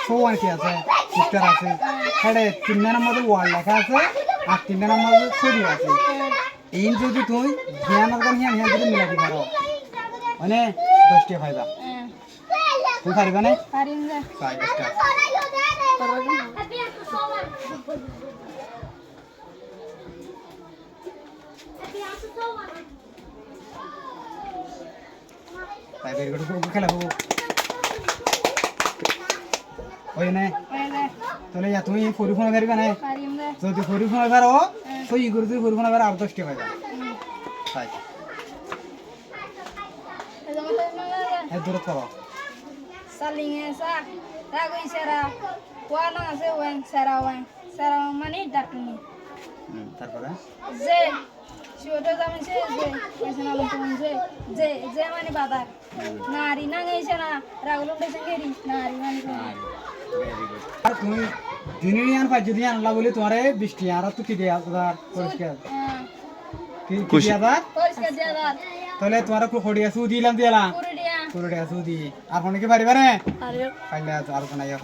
Schwann কি আছে sister আছে হেডে 3 নম্বরে ওয়ার্ড লেখা আছে আর 3 নম্বরে ছবি আছে এই যদি তুই ধ্যান করবেন হিয়া হিয়া যদি মিলাতে পারো মানে 10 টা ফায়দা তুই পারবে না পারিম না পাই স্টার তাই বের করে খেলা হবো ওই না তাহলে তুমি পরিফোন করবে না পারিম না যদি পরিফোন করো তো ই করে তুই পরিফোন করে আর 10 টা পাইবা তাই এই দূর করো salinge sa rago isera wana ase wan sara mani datuni তারপরে je ছোট জামে যে পয়সা না লঙ্কা যে মানে বাজার নারী না গেছে না রাগুলো দেশে গেরি নারী মানে আর তুমি দিনিয়ান পাই যদি আনলা বলে তোমারে 20 টি আর তো কি দেয়া আদার পরিষ্কার কি আদার পরিষ্কার দেয়ার তাহলে তোমারে কোড়িয়া সুদি দিলাম পুরুলিয়া কোড়িয়া সুদি আর কোন কি পারিবা না আরে পাইলে আর কোন আইও